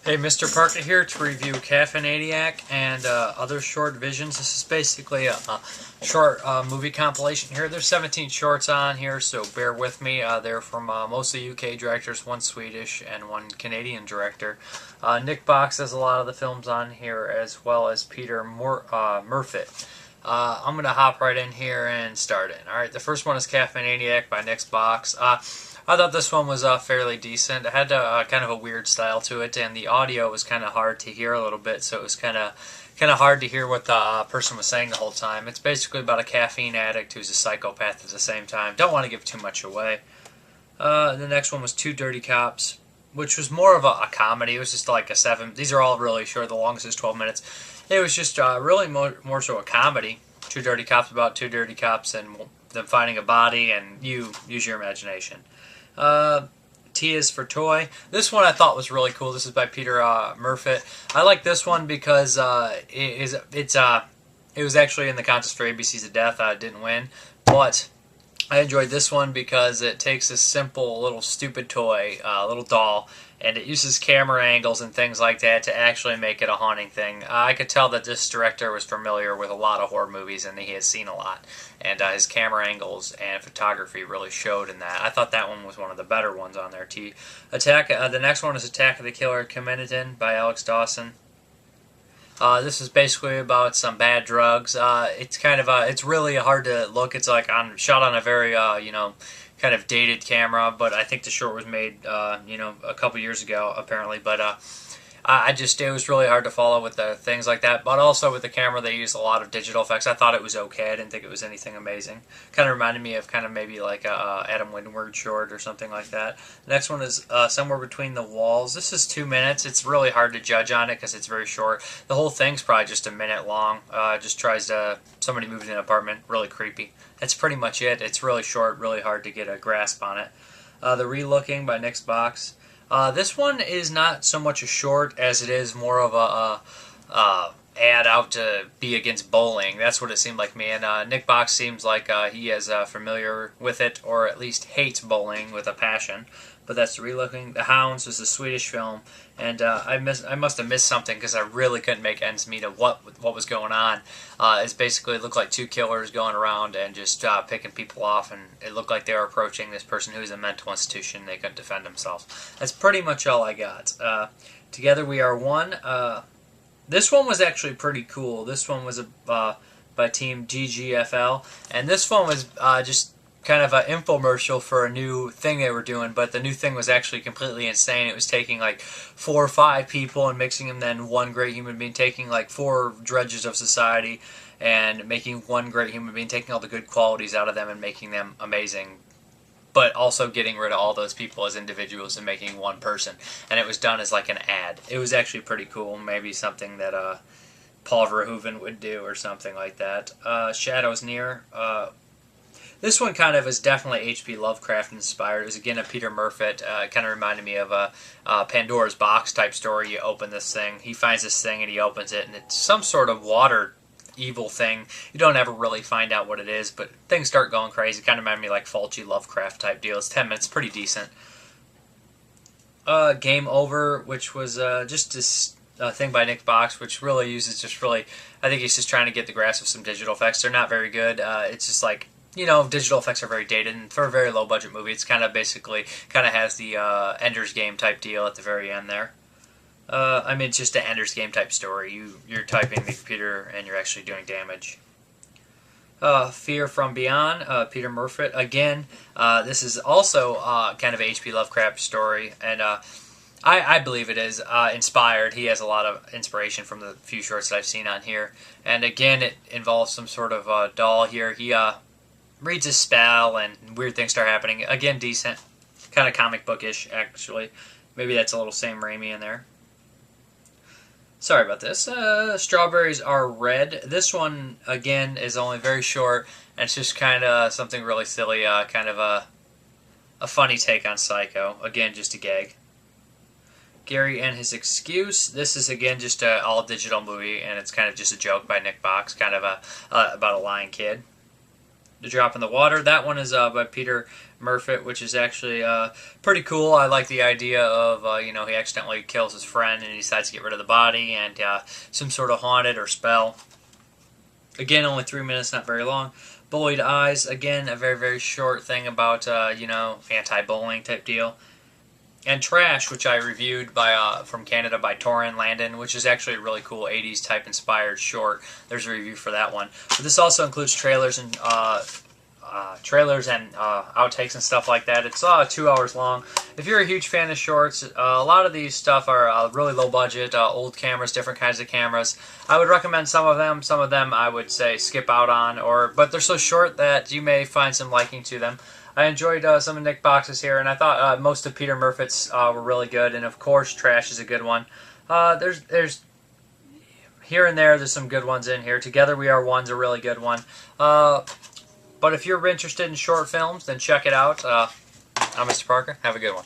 Hey, Mrparka here to review Caffeineiac and other short visions. This is basically a short movie compilation here. There's 17 shorts on here, so bear with me. They're from mostly UK directors, one Swedish and one Canadian director. Nik Box has a lot of the films on here, as well as Peter Murfet. I'm going to hop right in here and start in. Alright, the first one is Caffeineiac by Nik Box. I thought this one was fairly decent. It had kind of a weird style to it, and the audio was kind of hard to hear a little bit, so it was kind of hard to hear what the person was saying the whole time. It's basically about a caffeine addict who's a psychopath at the same time. Don't want to give too much away. The next one was Two Dirty Cops, which was more of a comedy. It was just like a 7. These are all really short. The longest is 12 minutes. It was just really more so a comedy. Two Dirty Cops about two dirty cops and them finding a body, and you use your imagination. T is for Toy. This one I thought was really cool. This is by Peter Murfet. I like this one because it was actually in the contest for ABCs of Death. I didn't win, but I enjoyed this one because it takes a simple little stupid toy, little doll, and it uses camera angles and things like that to actually make it a haunting thing. I could tell that this director was familiar with a lot of horror movies and he has seen a lot, and his camera angles and photography really showed in that. I thought that one was one of the better ones on there. The next one is Attack of the Killer Comedian by Alex Dawson. This is basically about some bad drugs. It's really hard to look. It's like shot on a very kind of dated camera, but I think the short was made a couple years ago apparently. But it was really hard to follow with the things like that. But also with the camera, they used a lot of digital effects. I thought it was okay. I didn't think it was anything amazing. Kind of reminded me of maybe like a Adam Windward short or something like that. The next one is Somewhere Between the Walls. This is 2 minutes. It's really hard to judge on it because it's very short. The whole thing's probably just a minute long. Just tries to somebody moves in an apartment. Really creepy. That's pretty much it. It's really short. Really hard to get a grasp on it. The Relooking by Nik Box. This one is not so much a short as it is more of a ad out to be against bowling. That's what it seemed like me. And Nik Box seems like he is familiar with it, or at least hates bowling with a passion. But that's The Relooking. The Hounds is a Swedish film, and I must have missed something because I really couldn't make ends meet of what was going on. It basically looked like two killers going around and just picking people off, and it looked like they were approaching this person who's a mental institution. They couldn't defend themselves. That's pretty much all I got. Together We Are One. This one was actually pretty cool. This one was by Team GGFL, and this one was just kind of an infomercial for a new thing they were doing, but the new thing was actually completely insane. It was taking like 4 or 5 people and mixing them then one great human being, taking like 4 drudges of society and making one great human being, taking all the good qualities out of them and making them amazing, but also getting rid of all those people as individuals and making one person. And it was done as like an ad. It was actually pretty cool. Maybe something that Paul Verhoeven would do or something like that. Shadows Near. This one kind of is definitely H.P. Lovecraft inspired. It was again a Peter Murfet. Kind of reminded me of a Pandora's Box type story. You open this thing, he finds this thing and he opens it, and it's some sort of water evil thing. You don't ever really find out what it is, but things start going crazy. Kind of reminded me like Fulci Lovecraft type deal. It's 10 minutes, pretty decent. Game Over, which was just this thing by Nik Box, which really uses I think he's just trying to get the grasp of some digital effects. They're not very good. It's just like, digital effects are very dated, and for a very low-budget movie, it's kind of has the Ender's Game type deal at the very end there. It's just an Ender's Game type story. You're typing the computer, and you're actually doing damage. Fear from Beyond, Peter Murfet. Again, this is also kind of H.P. Lovecraft story, and I believe it is inspired. He has a lot of inspiration from the few shorts that I've seen on here. And again, it involves some sort of doll here. He reads a spell and weird things start happening. Again, decent. Kind of comic bookish, actually. Maybe that's a little Sam Raimi in there. Sorry about this. Strawberries Are Red. This one, again, is only very short, and it's just kind of something really silly, kind of a funny take on Psycho. Again, just a gag. Gary and His Excuse. This is, again, just an all-digital movie, and it's kind of just a joke by Nik Box, kind of about a lying kid. The Drop in the Water. That one is by Peter Murfet, which is actually pretty cool. I like the idea of, he accidentally kills his friend and he decides to get rid of the body, and some sort of haunted or spell. Again, only 3 minutes, not very long. Bullied Eyes, again, a very, very short thing about, anti-bullying type deal. And Trash, which I reviewed from Canada by Torin Landon, which is actually a really cool 80s type inspired short. There's a review for that one. But this also includes trailers and outtakes and stuff like that. It's 2 hours long. If you're a huge fan of shorts, a lot of these stuff are really low budget, old cameras, different kinds of cameras. I would recommend some of them. Some of them I would say skip out on, but they're so short that you may find some liking to them. I enjoyed some of Nik Box's here, and I thought most of Peter Murfet's were really good, and of course Trash is a good one. There's here and there's some good ones in here. Together We Are One's a really good one. But if you're interested in short films, then check it out. I'm Mr. Parker. Have a good one.